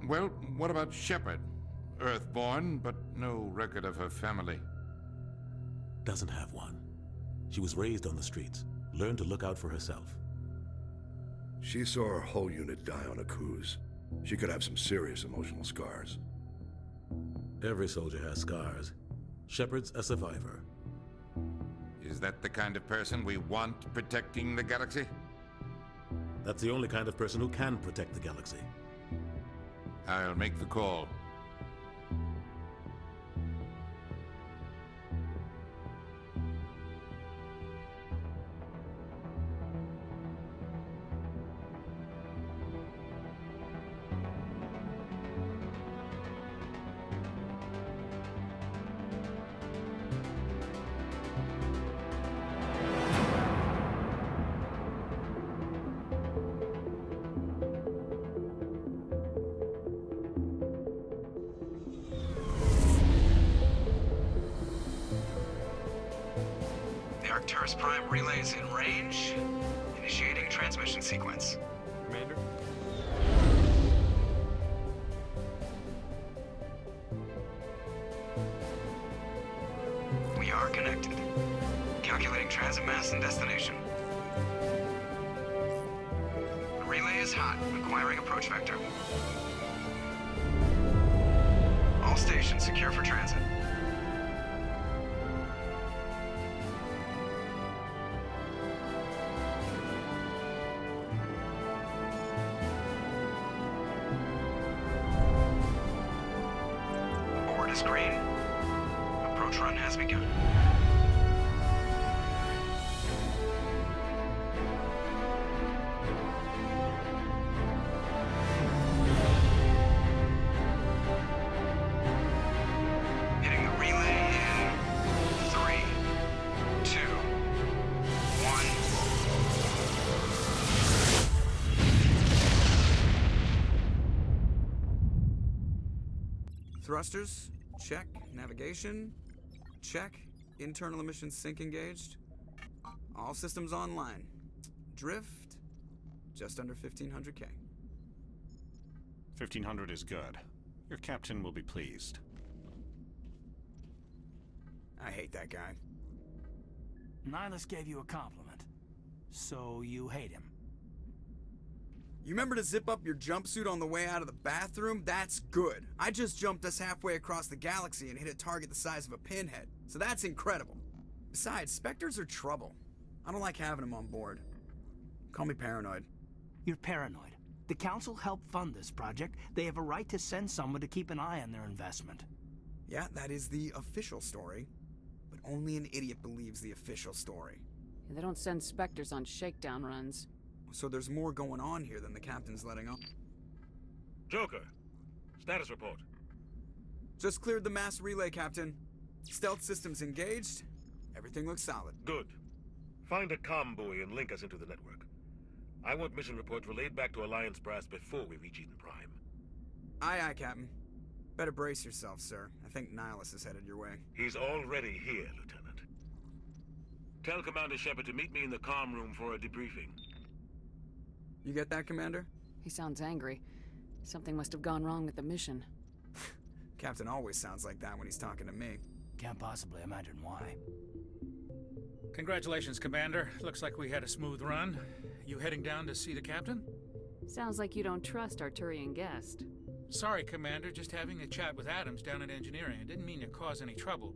Well, what about Shepard? Earthborn, but no record of her family. Doesn't have one. She was raised on the streets, learned to look out for herself. She saw her whole unit die on a cruise. She could have some serious emotional scars. Every soldier has scars. Shepard's a survivor. Is that the kind of person we want protecting the galaxy? That's the only kind of person who can protect the galaxy. I'll make the call. Arcturus Prime relays in range. Initiating transmission sequence. Commander? We are connected. Calculating transit mass and destination. The relay is hot. Acquiring approach vector. All stations secure for transit. Green. Approach run has begun. Hitting the relay in 3, 2, 1. Thrusters? Check. Navigation? Check. Internal emissions sync engaged. All systems online. Drift? Just under 1,500K. 1,500 is good. Your captain will be pleased. I hate that guy. Nihilus gave you a compliment. So you hate him. You remember to zip up your jumpsuit on the way out of the bathroom? That's good. I just jumped us halfway across the galaxy and hit a target the size of a pinhead. So that's incredible. Besides, Spectres are trouble. I don't like having them on board. Call me paranoid. You're paranoid. The Council helped fund this project. They have a right to send someone to keep an eye on their investment. Yeah, that is the official story. But only an idiot believes the official story. Yeah, they don't send Spectres on shakedown runs. So there's more going on here than the captain's letting on. Joker, status report. Just cleared the mass relay, Captain. Stealth systems engaged. Everything looks solid. Good. Find a comm buoy and link us into the network. I want mission reports relayed back to Alliance brass before we reach Eden Prime. Aye, aye, Captain. Better brace yourself, sir. I think Nihilus is headed your way. He's already here, Lieutenant. Tell Commander Shepard to meet me in the comm room for a debriefing. You get that, Commander? He sounds angry. Something must have gone wrong with the mission. Captain always sounds like that when he's talking to me. Can't possibly imagine why. Congratulations, Commander. Looks like we had a smooth run. You heading down to see the captain? Sounds like you don't trust our Turian guest. Sorry, Commander. Just having a chat with Adams down at engineering. I didn't mean to cause any trouble.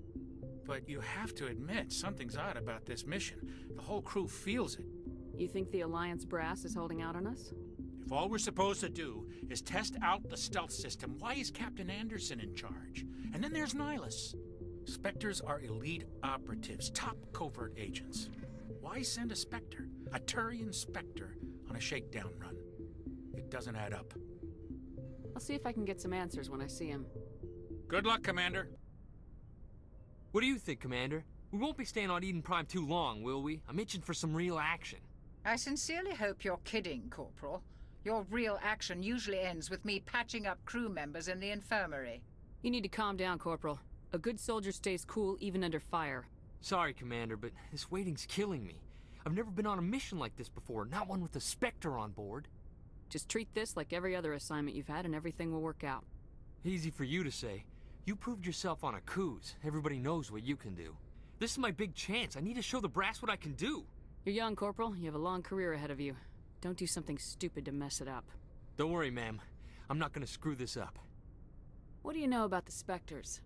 But you have to admit, something's odd about this mission. The whole crew feels it. You think the Alliance brass is holding out on us? If all we're supposed to do is test out the stealth system, why is Captain Anderson in charge? And then there's Nihilus. Spectres are elite operatives, top covert agents. Why send a Spectre, a Turian Spectre, on a shakedown run? It doesn't add up. I'll see if I can get some answers when I see him. Good luck, Commander. What do you think, Commander? We won't be staying on Eden Prime too long, will we? I'm itching for some real action. I sincerely hope you're kidding, Corporal. Your real action usually ends with me patching up crew members in the infirmary. You need to calm down, Corporal. A good soldier stays cool even under fire. Sorry, Commander, but this waiting's killing me. I've never been on a mission like this before, not one with a Spectre on board. Just treat this like every other assignment you've had and everything will work out. Easy for you to say. You proved yourself on a cruise. Everybody knows what you can do. This is my big chance. I need to show the brass what I can do. You're young, Corporal. You have a long career ahead of you. Don't do something stupid to mess it up. Don't worry, ma'am. I'm not gonna screw this up. What do you know about the Spectres?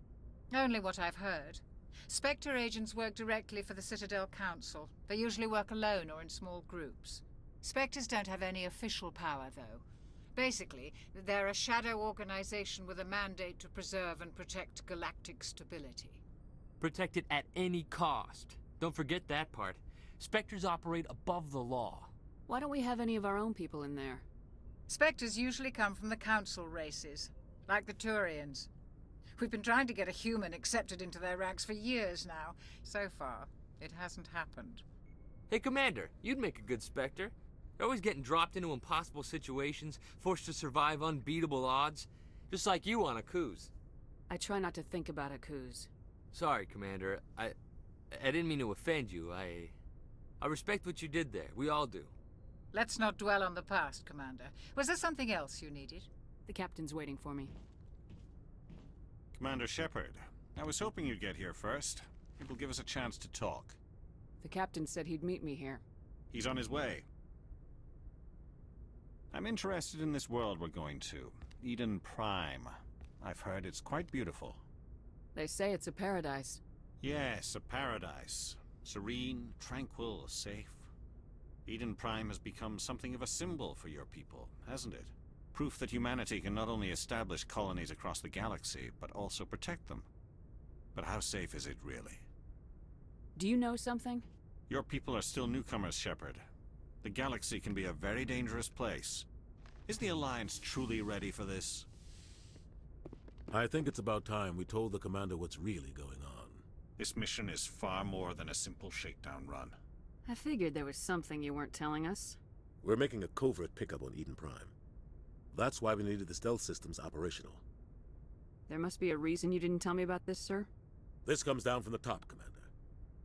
Only what I've heard. Spectre agents work directly for the Citadel Council. They usually work alone or in small groups. Spectres don't have any official power, though. Basically, they're a shadow organization with a mandate to preserve and protect galactic stability. Protect it at any cost. Don't forget that part. Spectres operate above the law. Why don't we have any of our own people in there? Spectres usually come from the Council races, like the Turians. We've been trying to get a human accepted into their ranks for years now. So far, it hasn't happened. Hey, Commander, you'd make a good Spectre. You're always getting dropped into impossible situations, forced to survive unbeatable odds. Just like you on a cruise. I try not to think about a cruise. Sorry, Commander. I didn't mean to offend you. I respect what you did there. We all do. Let's not dwell on the past, Commander. Was there something else you needed? The captain's waiting for me. Commander Shepard, I was hoping you'd get here first. It will give us a chance to talk. The captain said he'd meet me here. He's on his way. I'm interested in this world we're going to. Eden Prime. I've heard it's quite beautiful. They say it's a paradise. Yes, a paradise. Serene, tranquil, safe. Eden Prime has become something of a symbol for your people, hasn't it? Proof that humanity can not only establish colonies across the galaxy, but also protect them. But how safe is it really? Do you know something? Your people are still newcomers, Shepard. The galaxy can be a very dangerous place. Is the Alliance truly ready for this? I think it's about time we told the commander what's really going on. This mission is far more than a simple shakedown run. I figured there was something you weren't telling us. We're making a covert pickup on Eden Prime. That's why we needed the stealth systems operational. There must be a reason you didn't tell me about this, sir? This comes down from the top, Commander.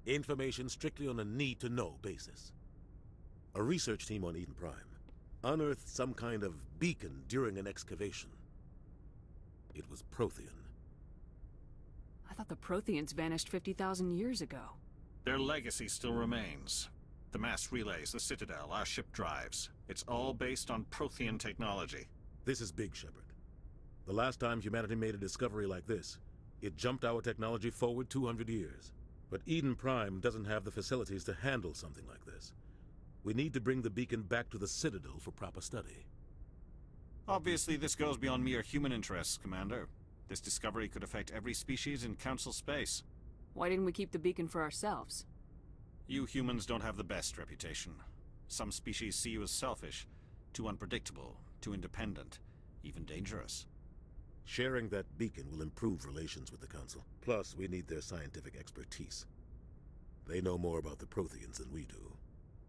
Information strictly on a need-to-know basis. A research team on Eden Prime unearthed some kind of beacon during an excavation. It was Prothean. I thought the Protheans vanished 50,000 years ago. Their legacy still remains. The mass relays, the Citadel, our ship drives. It's all based on Prothean technology. This is big, Shepard. The last time humanity made a discovery like this, it jumped our technology forward 200 years. But Eden Prime doesn't have the facilities to handle something like this. We need to bring the beacon back to the Citadel for proper study. Obviously, this goes beyond mere human interests, Commander. This discovery could affect every species in Council space. Why didn't we keep the beacon for ourselves? You humans don't have the best reputation. Some species see you as selfish, too unpredictable, too independent, even dangerous. Sharing that beacon will improve relations with the Council. Plus, we need their scientific expertise. They know more about the Protheans than we do.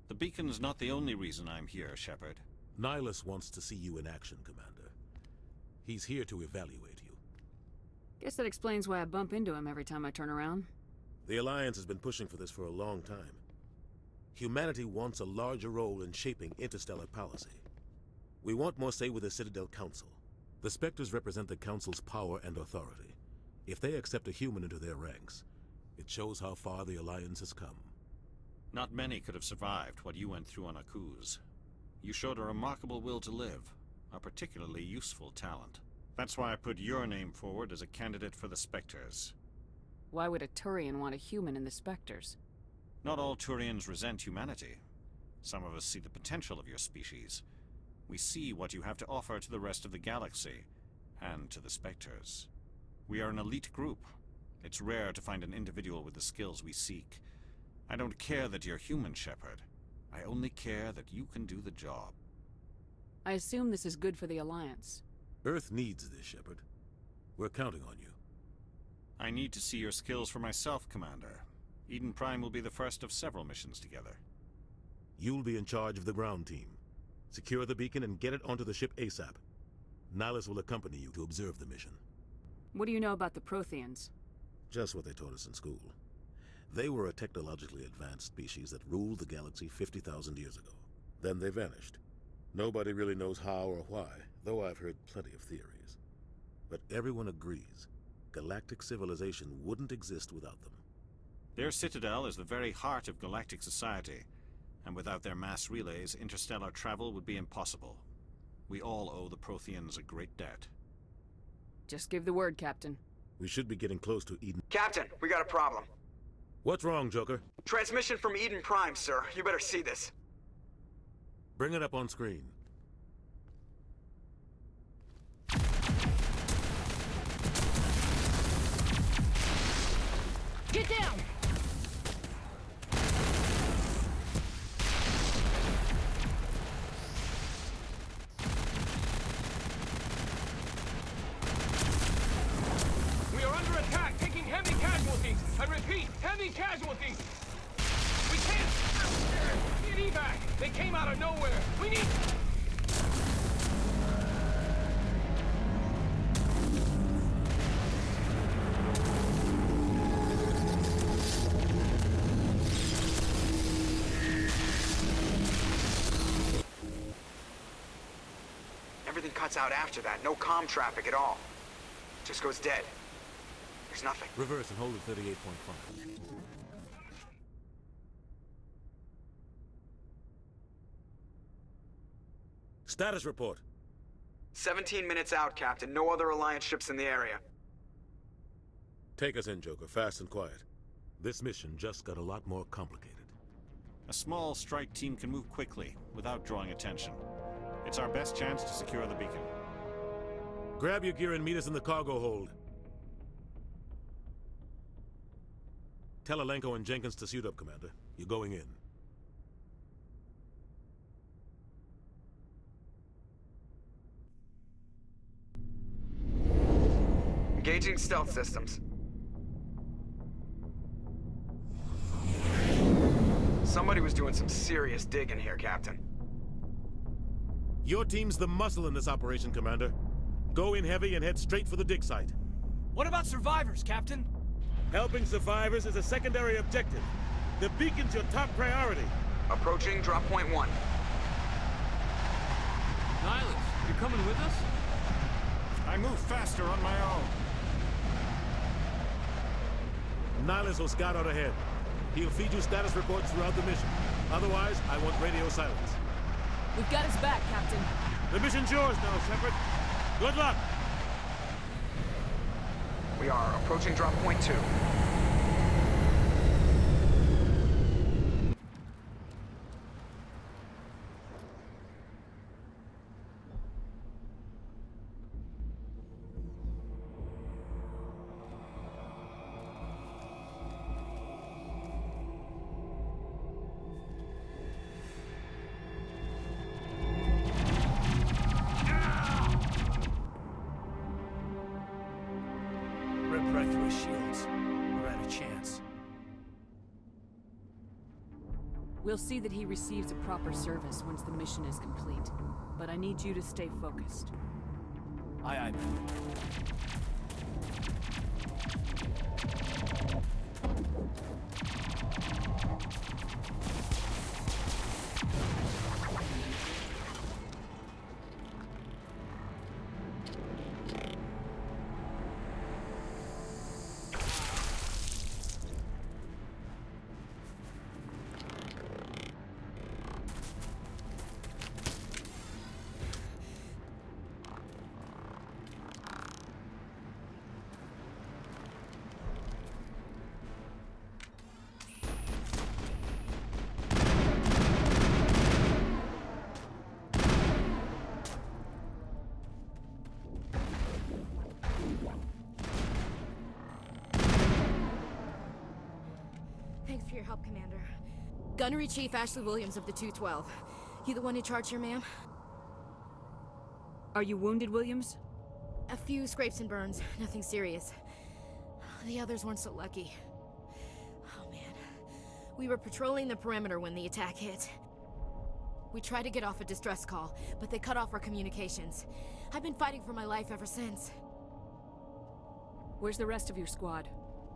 The beacon's not the only reason I'm here, Shepard. Nihilus wants to see you in action, Commander. He's here to evaluate you. Guess that explains why I bump into him every time I turn around. The Alliance has been pushing for this for a long time. Humanity wants a larger role in shaping interstellar policy. We want more say with the Citadel Council. The Spectres represent the Council's power and authority. If they accept a human into their ranks, it shows how far the Alliance has come. Not many could have survived what you went through on Akuz. You showed a remarkable will to live, a particularly useful talent. That's why I put your name forward as a candidate for the Spectres. Why would a Turian want a human in the Spectres? Not all Turians resent humanity. Some of us see the potential of your species. We see what you have to offer to the rest of the galaxy, and to the Spectres. We are an elite group. It's rare to find an individual with the skills we seek. I don't care that you're human, Shepard. I only care that you can do the job. I assume this is good for the Alliance. Earth needs this, Shepard. We're counting on you. I need to see your skills for myself, Commander. Eden Prime will be the first of several missions together. You'll be in charge of the ground team. Secure the beacon and get it onto the ship ASAP. Nihilus will accompany you to observe the mission. What do you know about the Protheans? Just what they taught us in school. They were a technologically advanced species that ruled the galaxy 50,000 years ago. Then they vanished. Nobody really knows how or why, though I've heard plenty of theories. But everyone agrees galactic civilization wouldn't exist without them. Their citadel is the very heart of galactic society, and without their mass relays, interstellar travel would be impossible. We all owe the Protheans a great debt. Just give the word, Captain. We should be getting close to Eden. Captain, we got a problem. What's wrong, Joker? Transmission from Eden Prime, sir. You better see this. Bring it up on screen. Get down! We are under attack, taking heavy casualties. I repeat, heavy casualties. We can't need evac. They came out of nowhere. We need... Everything cuts out after that. No comm traffic at all. Just goes dead. There's nothing. Reverse and hold at 38.5. Status report. 17 minutes out, Captain. No other Alliance ships in the area. Take us in, Joker, fast and quiet. This mission just got a lot more complicated. A small strike team can move quickly, without drawing attention. It's our best chance to secure the beacon. Grab your gear and meet us in the cargo hold. Tell Alenko and Jenkins to suit up, Commander. You're going in. Engaging stealth systems. Somebody was doing some serious digging here, Captain. Your team's the muscle in this operation, Commander. Go in heavy and head straight for the dig site. What about survivors, Captain? Helping survivors is a secondary objective. The beacon's your top priority. Approaching drop point 1. Nihilus, you're coming with us? I move faster on my own. Nihilus will scout out ahead. He'll feed you status reports throughout the mission. Otherwise, I want radio silence. We've got his back, Captain. The mission's yours now, Shepard. Good luck! We are approaching drop point 2. Right through his shields. We're out of chance. We'll see that he receives a proper service once the mission is complete. But I need you to stay focused. Aye, aye, man. Thanks for your help, Commander. Gunnery Chief Ashley Williams of the 212. You the one in charge here, ma'am? Are you wounded, Williams? A few scrapes and burns, nothing serious. The others weren't so lucky. Oh man. We were patrolling the perimeter when the attack hit. We tried to get off a distress call, but they cut off our communications. I've been fighting for my life ever since. Where's the rest of your squad?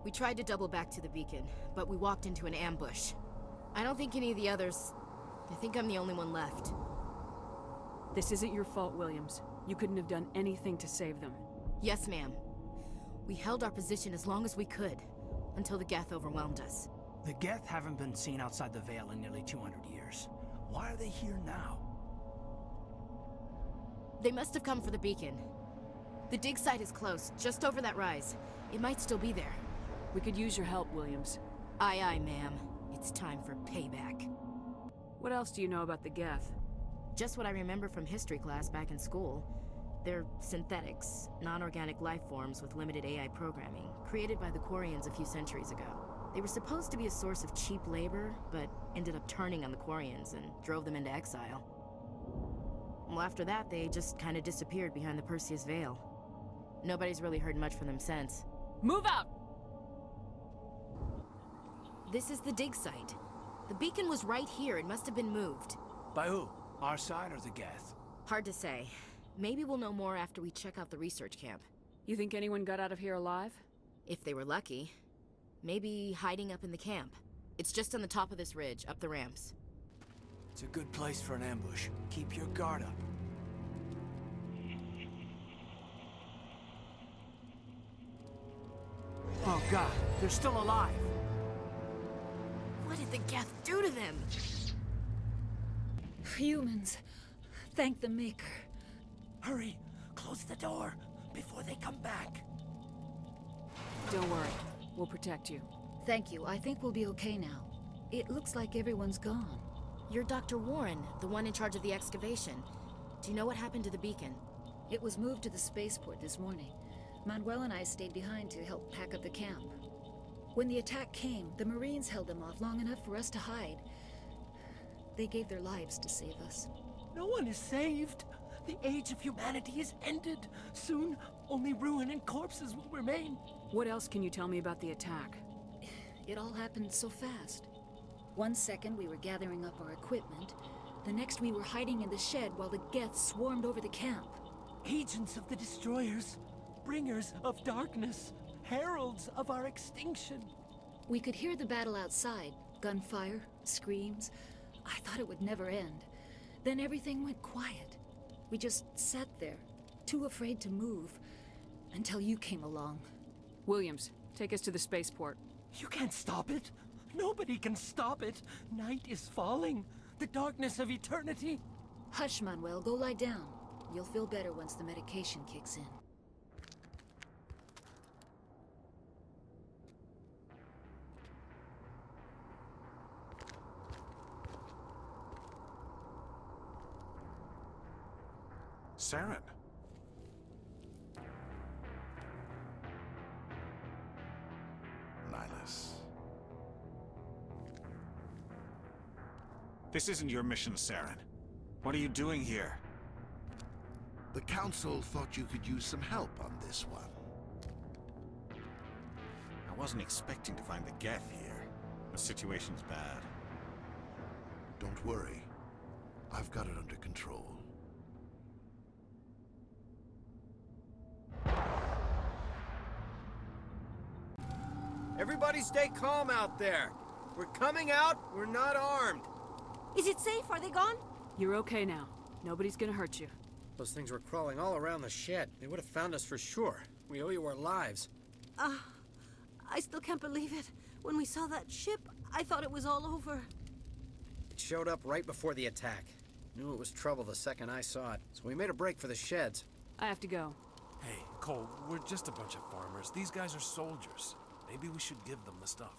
We tried to double back to the beacon, but we walked into an ambush. I don't think any of the others... I think I'm the only one left. This isn't your fault, Williams. You couldn't have done anything to save them. Yes, ma'am. We held our position as long as we could, until the Geth overwhelmed us. The Geth haven't been seen outside the Veil in nearly 200 years. Why are they here now? They must have come for the beacon. The dig site is close, just over that rise. It might still be there. We could use your help, Williams. Aye, aye, ma'am. It's time for payback. What else do you know about the Geth? Just what I remember from history class back in school. They're synthetics, non-organic life forms with limited AI programming, created by the Quarians a few centuries ago. They were supposed to be a source of cheap labor, but ended up turning on the Quarians and drove them into exile. Well, after that, they just kind of disappeared behind the Perseus Veil. Nobody's really heard much from them since. Move out! This is the dig site. The beacon was right here. It must have been moved. By who? Our side or the Geth? Hard to say. Maybe we'll know more after we check out the research camp. You think anyone got out of here alive? If they were lucky. Maybe hiding up in the camp. It's just on the top of this ridge, up the ramps. It's a good place for an ambush. Keep your guard up. Oh God, they're still alive! What did the Geth do to them? Humans. Thank the Maker. Hurry! Close the door before they come back. Don't worry. We'll protect you. Thank you. I think we'll be okay now. It looks like everyone's gone. You're Dr. Warren, the one in charge of the excavation. Do you know what happened to the beacon? It was moved to the spaceport this morning. Manuel and I stayed behind to help pack up the camp. When the attack came, the Marines held them off long enough for us to hide. They gave their lives to save us. No one is saved. The age of humanity is ended. Soon, only ruin and corpses will remain. What else can you tell me about the attack? It all happened so fast. 1 second we were gathering up our equipment. The next we were hiding in the shed while the Geth swarmed over the camp. Agents of the Destroyers. Bringers of darkness. Heralds of our extinction. We could hear the battle outside. Gunfire, screams. I thought it would never end. Then everything went quiet. We just sat there, too afraid to move, until you came along. Williams, take us to the spaceport. You can't stop it. Nobody can stop it. Night is falling. The darkness of eternity. Hush, Manuel. Go lie down. You'll feel better once the medication kicks in. Saren. Nihilus. This isn't your mission, Saren. What are you doing here? The Council thought you could use some help on this one. I wasn't expecting to find the Geth here. The situation's bad. Don't worry. I've got it under control. Everybody stay calm out there. We're coming out, we're not armed. Is it safe? Are they gone? You're okay now. Nobody's gonna hurt you. Those things were crawling all around the shed. They would have found us for sure. We owe you our lives. I still can't believe it. When we saw that ship, I thought it was all over. It showed up right before the attack. Knew it was trouble the second I saw it, so we made a break for the sheds. I have to go. Hey, Cole, we're just a bunch of farmers. These guys are soldiers. Maybe we should give them the stuff.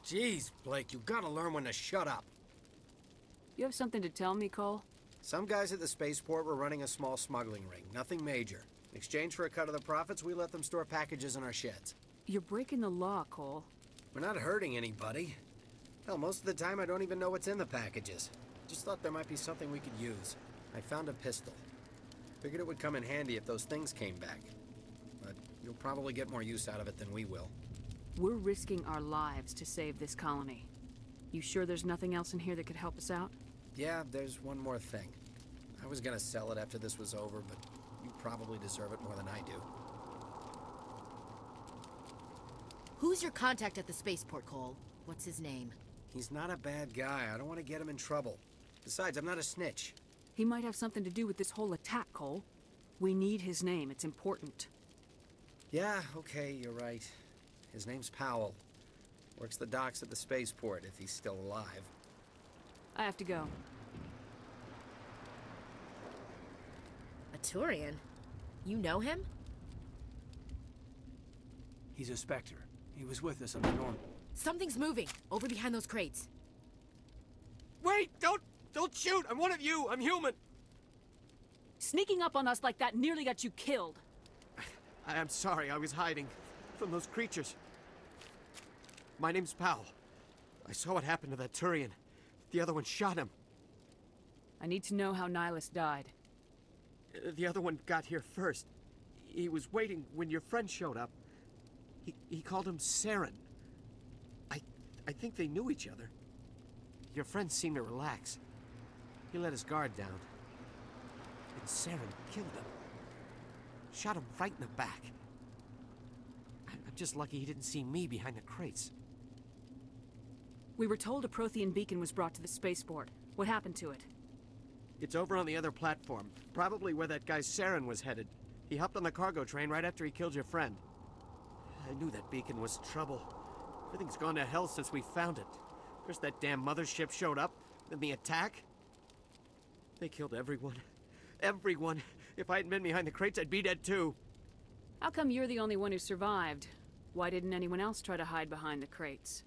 Jeez, Blake, you gotta learn when to shut up. You have something to tell me, Cole? Some guys at the spaceport were running a small smuggling ring, nothing major. In exchange for a cut of the profits, we let them store packages in our sheds. You're breaking the law, Cole. We're not hurting anybody. Hell, most of the time I don't even know what's in the packages. Just thought there might be something we could use. I found a pistol. Figured it would come in handy if those things came back. But you'll probably get more use out of it than we will. We're risking our lives to save this colony. You sure there's nothing else in here that could help us out? Yeah, there's one more thing. I was gonna sell it after this was over, but you probably deserve it more than I do. Who's your contact at the spaceport, Cole? What's his name? He's not a bad guy. I don't want to get him in trouble. Besides, I'm not a snitch. He might have something to do with this whole attack, Cole. We need his name. It's important. Yeah, okay, you're right. His name's Powell. Works the docks at the spaceport, if he's still alive. I have to go. A Turian? You know him? He's a Spectre. He was with us on the Norm. Something's moving, over behind those crates. Wait! Don't shoot! I'm one of you! I'm human! Sneaking up on us like that nearly got you killed. I'm sorry, I was hiding from those creatures. My name's Powell. I saw what happened to that Turian. The other one shot him. I need to know how Nihilus died. The other one got here first. He was waiting when your friend showed up. He called him Saren. I think they knew each other. Your friend seemed to relax. He let his guard down. And Saren killed him. Shot him right in the back. I'm just lucky he didn't see me behind the crates. We were told a Prothean beacon was brought to the spaceport. What happened to it? It's over on the other platform. Probably where that guy Saren was headed. He hopped on the cargo train right after he killed your friend. I knew that beacon was trouble. Everything's gone to hell since we found it. First that damn mothership showed up, then the attack. They killed everyone. Everyone. If I hadn't been behind the crates, I'd be dead too. How come you're the only one who survived? Why didn't anyone else try to hide behind the crates?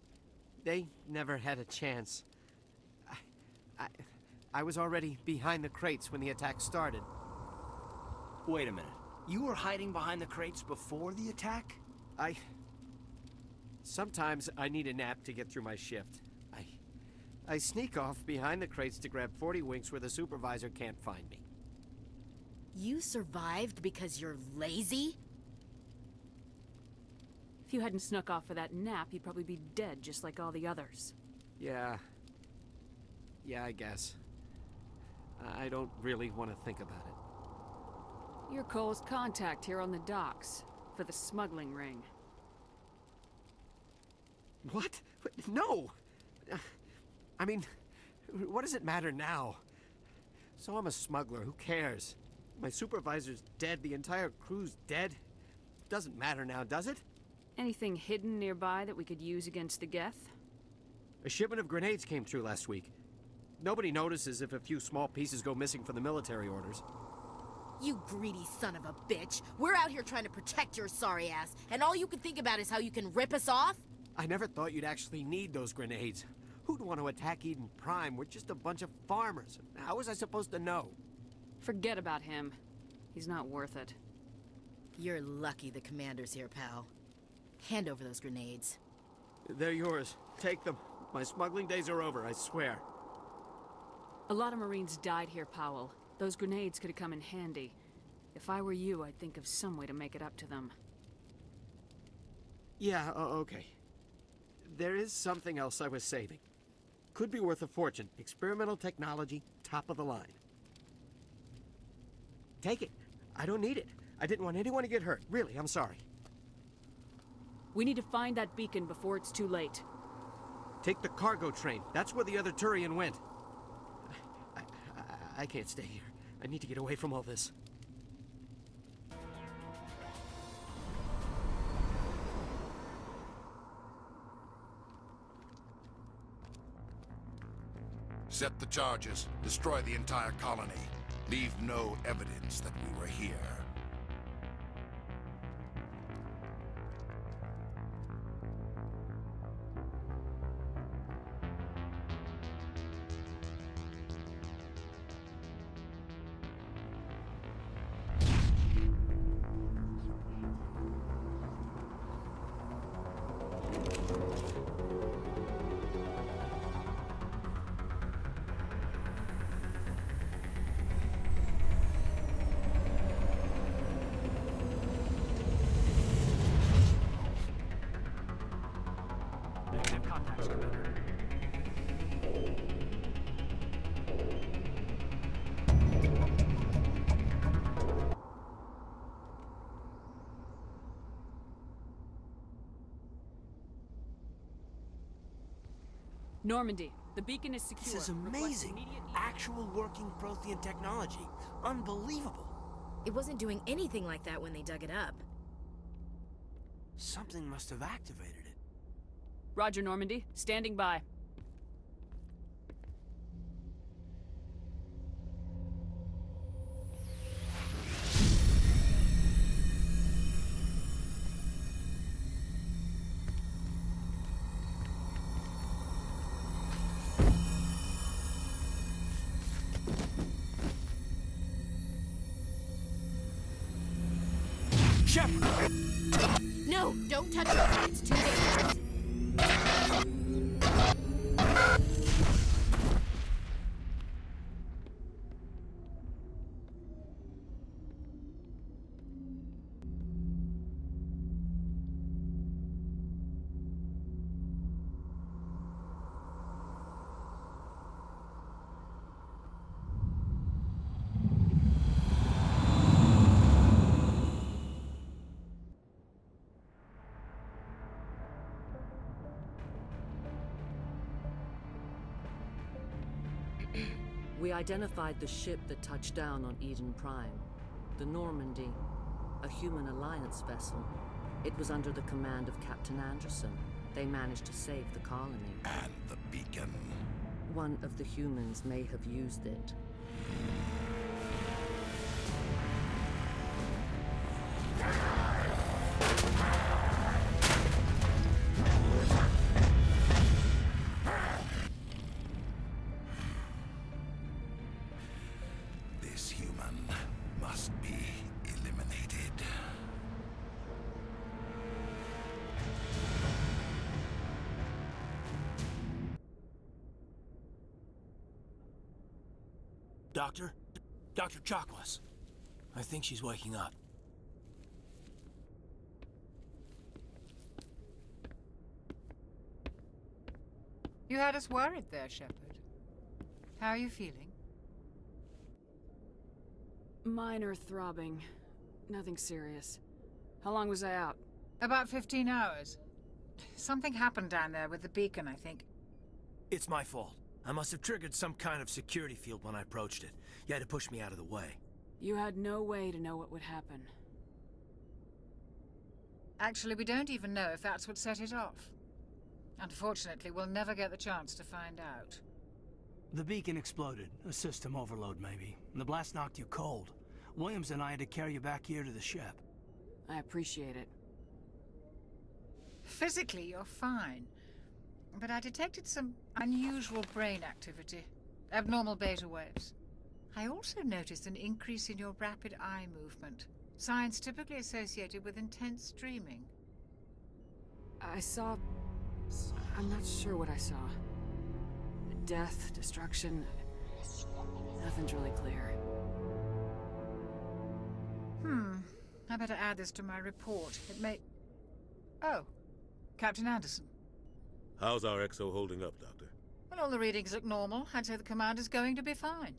They never had a chance. I was already behind the crates when the attack started. Wait a minute. You were hiding behind the crates before the attack? Sometimes I need a nap to get through my shift. I sneak off behind the crates to grab 40 winks where the supervisor can't find me. You survived because you're lazy? If you hadn't snuck off for that nap, you'd probably be dead just like all the others. Yeah, I guess. I don't really want to think about it. You're Cole's contact here on the docks for the smuggling ring. What? No! I mean, what does it matter now? So I'm a smuggler, who cares? My supervisor's dead, the entire crew's dead. Doesn't matter now, does it? Anything hidden nearby that we could use against the Geth? A shipment of grenades came through last week. Nobody notices if a few small pieces go missing from the military orders. You greedy son of a bitch. We're out here trying to protect your sorry ass, and all you can think about is how you can rip us off? I never thought you'd actually need those grenades. Who'd want to attack Eden Prime? We're just a bunch of farmers. How was I supposed to know? Forget about him. He's not worth it. You're lucky the commander's here, pal. Hand over those grenades. They're yours. Take them. My smuggling days are over, I swear. A lot of Marines died here, Powell. Those grenades could have come in handy. If I were you, I'd think of some way to make it up to them. Yeah, okay. There is something else I was saving. Could be worth a fortune. Experimental technology, top of the line. Take it. I don't need it. I didn't want anyone to get hurt. Really, I'm sorry. We need to find that beacon before it's too late. Take the cargo train. That's where the other Turian went. I can't stay here. I need to get away from all this. Set the charges. Destroy the entire colony. Leave no evidence that we were here. Normandy, The beacon is secure. This is Request amazing. immediate Actual working Prothean technology. Unbelievable. It wasn't doing anything like that when they dug it up. Something must have activated it. Roger, Normandy. Standing by. Shepard! No, don't touch it. It's too dangerous. We identified the ship that touched down on Eden Prime. The Normandy, a human alliance vessel. It was under the command of Captain Anderson. They managed to save the colony. And the beacon. One of the humans may have used it. This human must be eliminated. Doctor? Dr. Chakwas. I think she's waking up. You had us worried there, Shepard. How are you feeling? Minor throbbing. Nothing serious. How long was I out? About 15 hours. Something happened down there with the beacon, I think. It's my fault. I must have triggered some kind of security field when I approached it. You had to push me out of the way. You had no way to know what would happen. Actually, we don't even know if that's what set it off. Unfortunately, we'll never get the chance to find out. The beacon exploded. A system overload, maybe. The blast knocked you cold. Williams and I had to carry you back here to the ship. I appreciate it. Physically, you're fine. But I detected some unusual brain activity. Abnormal beta waves. I also noticed an increase in your rapid eye movement. Signs typically associated with intense dreaming. I saw... I'm not sure what I saw. Death, destruction... Nothing's really clear. I better add this to my report. It may... Oh, Captain Anderson. How's our XO holding up, Doctor? Well, all the readings look normal. I'd say the commander's going to be fine.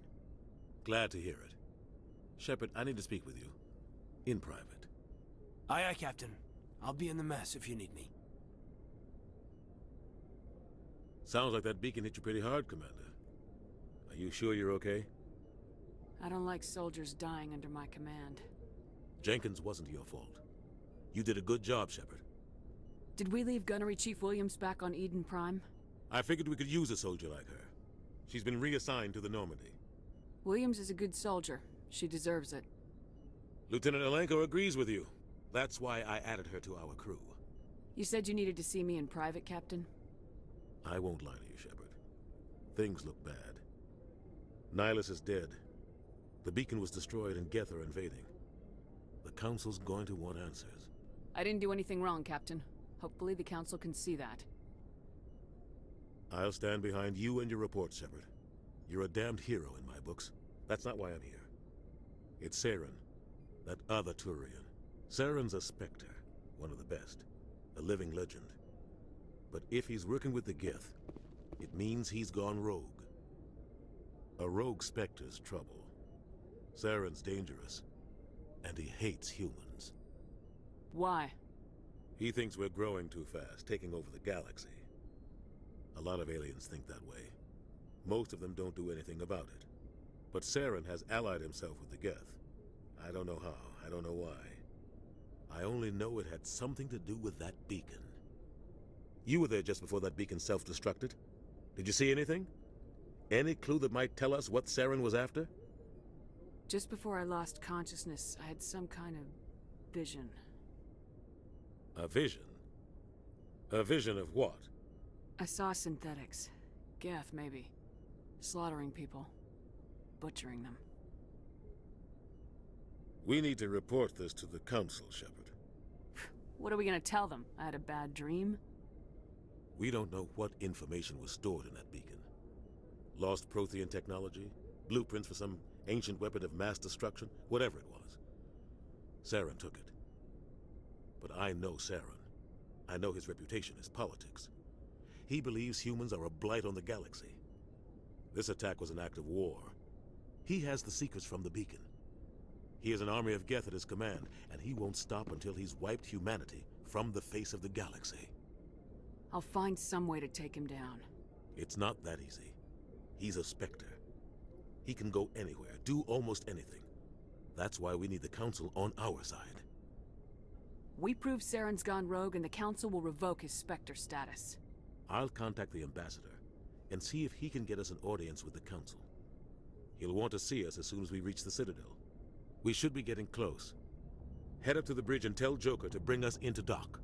Glad to hear it. Shepard, I need to speak with you. In private. Aye, aye, Captain. I'll be in the mess if you need me. Sounds like that beacon hit you pretty hard, Commander. Are you sure you're okay? I don't like soldiers dying under my command. Jenkins wasn't your fault. You did a good job, Shepard. Did we leave Gunnery Chief Williams back on Eden Prime? I figured we could use a soldier like her. She's been reassigned to the Normandy. Williams is a good soldier. She deserves it. Lieutenant Alenko agrees with you. That's why I added her to our crew. You said you needed to see me in private, Captain? I won't lie to you, Shepard. Things look bad. Nihilus is dead. The beacon was destroyed and Geth are invading. The Council's going to want answers. I didn't do anything wrong, Captain. Hopefully the Council can see that. I'll stand behind you and your report, Shepard. You're a damned hero in my books. That's not why I'm here. It's Saren, that other Turian. Saren's a Spectre, one of the best. A living legend. But if he's working with the Geth, it means he's gone rogue. A rogue Spectre's trouble. Saren's dangerous, and he hates humans. Why? He thinks we're growing too fast, taking over the galaxy. A lot of aliens think that way. Most of them don't do anything about it. But Saren has allied himself with the Geth. I don't know how, I don't know why. I only know it had something to do with that beacon. You were there just before that beacon self-destructed. Did you see anything? Any clue that might tell us what Saren was after? Just before I lost consciousness, I had some kind of vision. A vision? A vision of what? I saw synthetics. Geth, maybe. Slaughtering people. Butchering them. We need to report this to the Council, Shepard. What are we gonna tell them? I had a bad dream? We don't know what information was stored in that beacon. Lost Prothean technology? Blueprints for some ancient weapon of mass destruction? Whatever it was. Saren took it. But I know Saren. I know his reputation is politics. He believes humans are a blight on the galaxy. This attack was an act of war. He has the secrets from the beacon. He has an army of Geth at his command, and he won't stop until he's wiped humanity from the face of the galaxy. I'll find some way to take him down. It's not that easy. He's a Spectre. He can go anywhere, do almost anything. That's why we need the Council on our side. We prove Saren's gone rogue, and the Council will revoke his Spectre status. I'll contact the Ambassador and see if he can get us an audience with the Council. He'll want to see us as soon as we reach the Citadel. We should be getting close. Head up to the bridge and tell Joker to bring us into dock.